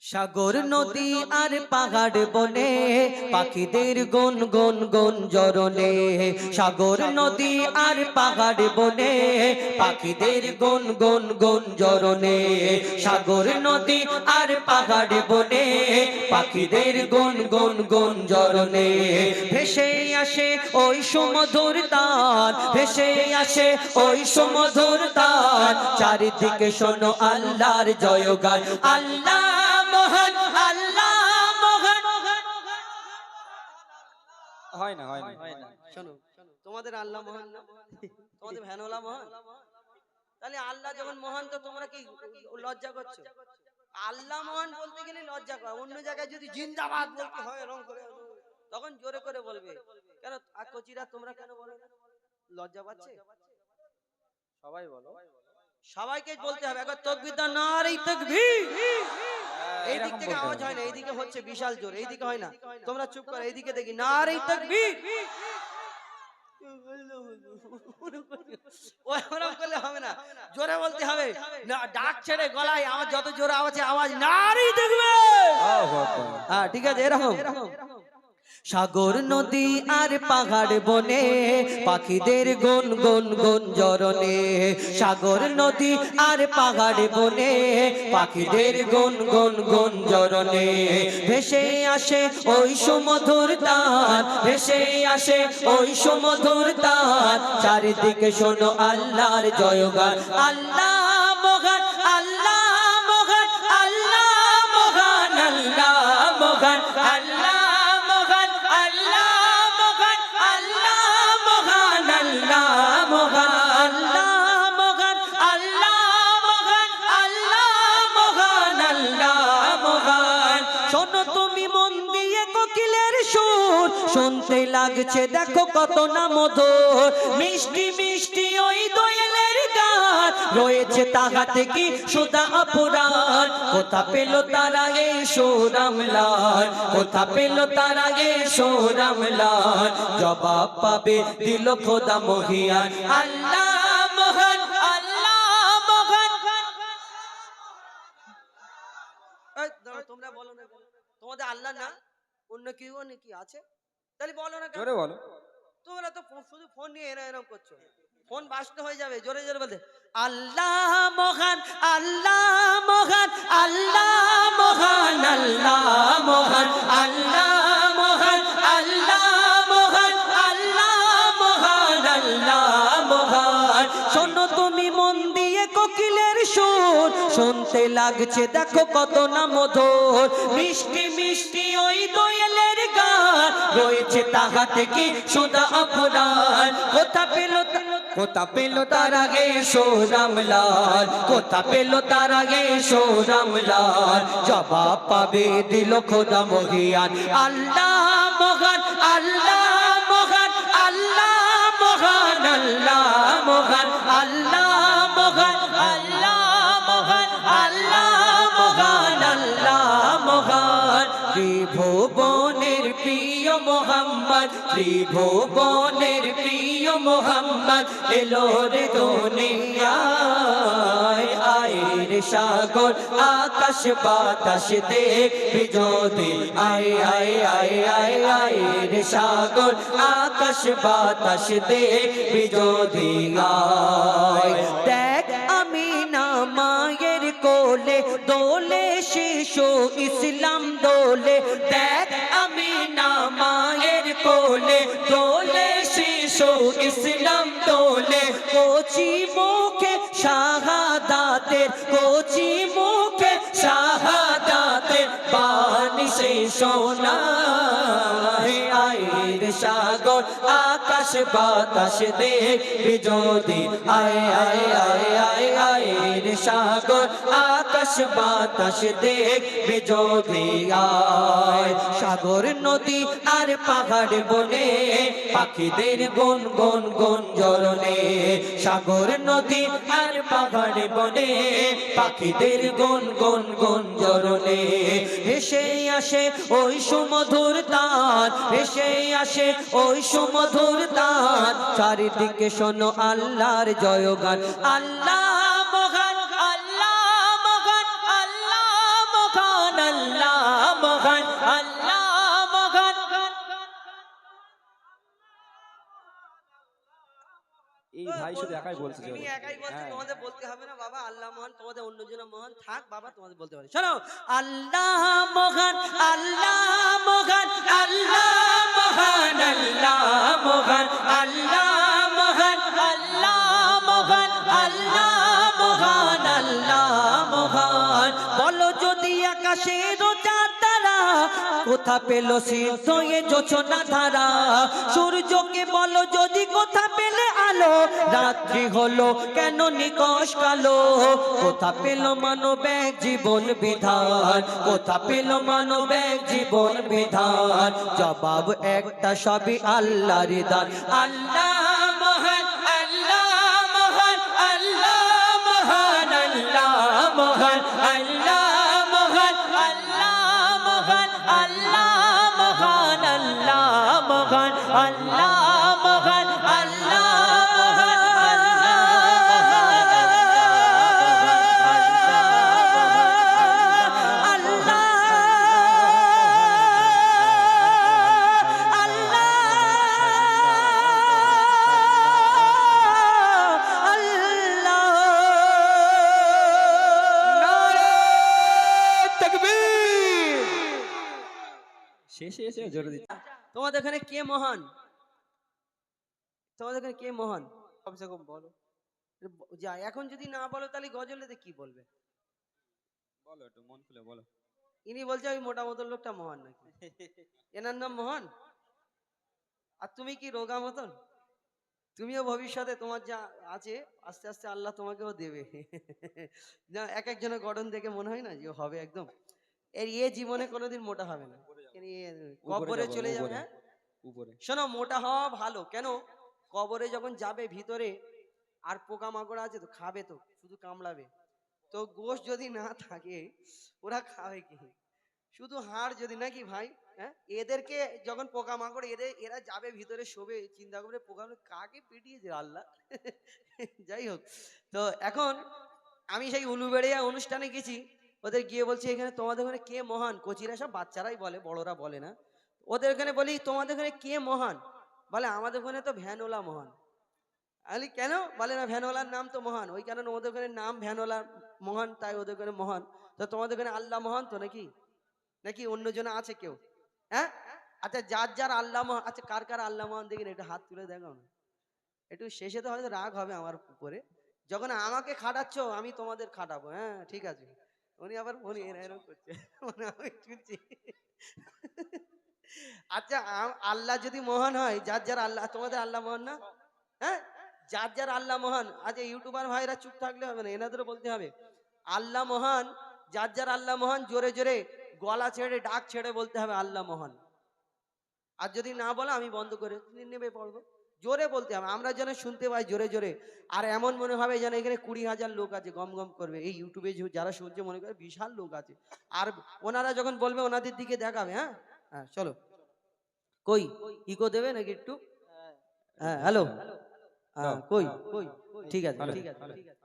সাগর নদী আর পাহাড় বনে পাখিদের গুন গুন গুন জরনে। সাগর নদী আর পাহাড় বনে পাখিদের গুন গুন গুন জরনে। সাগর নদী আর পাহাড় বনে পাখিদের গুন গুন গুন জরনে। ভেসে আসে ওই সুমধুর তান, ভেসে আসে ওই সুমধুর তান। চারিদিকে শোনো আল্লাহর জয়গান, আল্লাহ মহান, আল্লাহ মহান। হয় না শোনো, তোমাদের আল্লাহ মহান না, তোমাদের ভ্যানওয়ালা মহান। তাহলে আল্লাহ যখন মহান তো তোমরা কি লজ্জা করছো? আল্লাহ মহান বলতে গেলে লজ্জা কর। অন্য জায়গায় যদি জিন্দাবাদ বলতে হয় এরকম করে তখন জোরে করে বলবে। কেন কচিরা তোমরা কেন বলো না? লজ্জা পাচ্ছে? সবাই বলো, সবাইকে বলতে হবে। একবার তাকবীর দাও, নারে তাকবীর। এই দিক থেকে আওয়াজ হয় না, এইদিকে হচ্ছে বিশাল জোর, এইদিকে হয় না। তোমরা চুপ করো, এইদিকে দেখি, নারে তাকবীর। ওরকম করলে হবে না, জোরে বলতে হবে। না ডাক ছেড়ে গলায় আমার যত জোরে আওয়াজ নারে তাকবীর। হ্যাঁ ঠিক আছে, এরকম। সাগর নদী আর পাহাড় বনে পাখিদের গুন গুন গুন জরনে। সাগর নদী আর পাহাড় বনে পাখিদের গুন গুন গুন জরনে। ভেসে আসে ওই সুমধুর তান, ভেসে আসে ওই সুমধুর তান। চারিদিকে শোনো আল্লাহর জয়গান, আল্লাহ মহান, আল্লাহ মহান, আল্লাহ মহান, আল্লাহ মহান, আল্লাহ শুনতে লাগছে দেখো কত না মধুর। মিষ্টি মিষ্টি ওই দোয়েলের গান, রয়েছে তাহাতে কি সুধা অপরাণ। কোথা পেল তারা এই সুরামলাল, কোথা পেল তারা এই সুরামলাল। জবাব পাবে দিল খোদা মহিয়ান, আল্লাহ মহান, আল্লাহ মহান। তোমরা বলো না, তোমাদের আল্লাহ না অন্য কেউ নাকি আছে? তাহলে বলো না, জোরে বলো। তোমরা তো শুধু ফোন নিয়ে এরকম করছো, ফোন বাস্ট হয়ে যাবে। জোরে জোরে বলতে, আল্লাহ মহান, আল্লাহ মহান, আল্লাহ মহান, আল্লাহ মহান, আল্লাহ মহান, আল্লাহ মহান, আল্লাহ মহান, আল্লাহ মহান। শোনো তুমি মন দিয়ে কোকিলের সুর, শুনতে লাগছে দেখো কত না মধুর। মিষ্টি মিষ্টি ওই দোয়েলের গান, রয়েছে তাহাতে কি সুধা অপরাণ। কোথা পেল, কোথা পেল তারা গে সোরামলাল, কোথা পেল তারা গে সোরামলাল। জবাব পাবে দিল খোদা মহিয়ান, আল্লাহ মহান, আল্লাহ মহান, আল্লাহ মহান, আল্লাহ মহান, আল্লাহ মহান, আল্লাহ মহান, আল্লাহ মহান, আল্লাহ মহান। ত্রিভুবনের প্রিয় মোহাম্মদ, ত্রিভুবনের প্রিয় মোহাম্মদ এলো রে দুনিয়ায়। আয়ের সাগর আকাশ বাতাস দেখবি যদি, আয় আয় আয় আয় আয়ের সাগর আকাশ বাতাস দেখবি যদি। আয় দেখ আমিনা মায়ের কোলে দোলে শিশু ইসলাম দোলে। দেখ আমিনা মায়ের কোলে দোলে শিশু ইসলাম দোলে। কচি মুখে শাহাদাতের, কচি মুখে শাহাদাতের বাণী সে শোনায়। আয়ের সাগর আকাশ বাতাস দেখবি যদি, আয় আয় আয় আয় আয়ের সাগর আকাশ বাতাস দেখবি যদি। আয় সাগর নদী আর পাহাড় বনে পাখিদের গুন গুন গুন জরনে। সাগর নদী আর পাহাড় বনে পাখিদের গুন গুন গুন জরনে। ভেসে আসে ওই সুমধুর তান, ভেসে আসে ওই সুমধুর তান। চারিদিকে শোনো আল্লাহর জয়গান, আল্লাহ মহান, আল্লাহ মহান, আল্লাহ মহান, মহান আল্লাহ মহান। এই ভাই শুধু একাই বলছে জোরে। তিনি একাই বলছে, হ্যাঁ। তোমাদের বলতে হবে না বাবা আল্লাহ মহান, তোমাদের অন্যজন মহান থাক বাবা, তোমাদের বলতে পারে। শোনো, আল্লাহ মহান আল্লাহ মহান আল্লাহ মহান আল্লাহ মহান আল্লাহ মহান আল্লাহ মহান আল্লাহ মহান আল্লাহ মহান। বলো যদি আকাশের চাঁদ তারা কোথা পেল সিদ্ধ এ যোচনা ধারা, সূর্যকে বলো যদি কোথা পেলে আলো, রাত্রি হলো কেন নিকশ কালো, কোথা পেল মানব এক জীবন বিধান, কোথা পেল মানব এক জীবন বিধান, জবাব একটা সবই আল্লাহর দান। আল্লাহ মহান আল্লাহ মহান আল্লাহ মহান আল্লাহ মহান আল্লাহ মহান আল্লাহ মহান আল্লাহ মহান আল্লাহ মহান আল্লাহ মহান আল্লাহ শেষে এসে জোরে দিচ্ছে। তোমাদের এখানে কে মহান? তোমাদের এখানে কে মহান? কমসে কম বলো। যা এখন যদি না বলো তাহলে গজলেতে কি বলবে? বলো একটু মন খুলে বলো। ইনি বলছে ওই মোটা মতন লোকটা মহান নাকি? এনার নাম মহান? আর তুমি কি রোগা মতন? তুমিও ভবিষ্যতে তোমার যা আছে আস্তে আস্তে আল্লাহ তোমাকেও দেবে। না, এক একজনের গঠন দেখে মনে হয় না যে ও হবে একদম, এর জীবনে কোনোদিন মোটা হবে না, কবরে চলে যাবে। হ্যাঁ উপরে শোনো, মোটা হওয়া ভালো। কেন? কবরে যখন যাবে ভিতরে আর পোকা মাকড় আছে তো খাবে, তো শুধু কামড়াবে, তো গোশ যদি না থাকে ওরা খাবে কি? শুধু হাড় যদি, নাকি ভাই? হ্যাঁ, এদেরকে যখন পোকা মাকড় এরা যাবে ভিতরে শোবে, চিন্তা করবে পোকা কাকে পিটিয়েছে আল্লাহ। যাই হোক, তো এখন আমি সেই উলুবেড়িয়া অনুষ্ঠানে গেছি, ওদের গিয়ে বলছি এখানে তোমাদের ওখানে কে মহান? কচিরা সব বাচ্চারাই বলে, বড়রা বলে না। ওদের ওখানে বলি তোমাদের ওখানে কে মহান? বলে আমাদের ওখানে তো ভ্যানওয়ালা মহান। আলি কেন? বলে না, ভ্যানওয়ালার নাম তো মহান, ওই কারণে ওদের ওখানে নাম ভ্যানওয়ালা মহান, তাই ওদের ওখানে মহান। তো তোমাদের ওখানে আল্লাহ মহান তো নাকি? নাকি অন্যজন আছে কেউ? হ্যাঁ, আচ্ছা যার যার আল্লাহ মহান, আচ্ছা কার কার আল্লাহ মহান দেখি না, একটু হাত তুলে দেখাও না। একটু শেষে তো হয়তো রাগ হবে আমার উপরে, যখন আমাকে খাটাচ্ছ আমি তোমাদের খাটাবো। হ্যাঁ ঠিক আছে। উনি আবার উনি এরকম করছে, আমি শুনছি। আচ্ছা আল্লাহ যদি মহান হয়, যার যার আল্লাহ, তোমাদের আল্লাহ মহান না? হ্যাঁ, যার যার আল্লাহ মহান। আচ্ছা ইউটিউবার ভাইরা চুপ থাকলে হবে না, এনাদেরও বলতে হবে আল্লাহ মহান। যার যার আল্লাহ মহান জোরে জোরে গলা ছেড়ে ডাক ছেড়ে বলতে হবে আল্লাহ মহান। আর যদি না বলো আমি বন্ধ করে নেমে পড়বো। জোরে বলতে হবে, আমরা যেন শুনতে পাই জোরে জোরে। আর এমন মনে হবে যেন এখানে 20,000 লোক আছে, গম গম করবে। এই ইউটিউবে যারা শুনছে মনে করে বিশাল লোক আছে। আর ওনারা যখন বলবে ওনাদের দিকে দেখাবে। হ্যাঁ হ্যাঁ চলো, কই ইকো দেবে নাকি একটু? হ্যাঁ হ্যালো, হ্যাঁ কই কই, ঠিক আছে ঠিক আছে ঠিক আছে।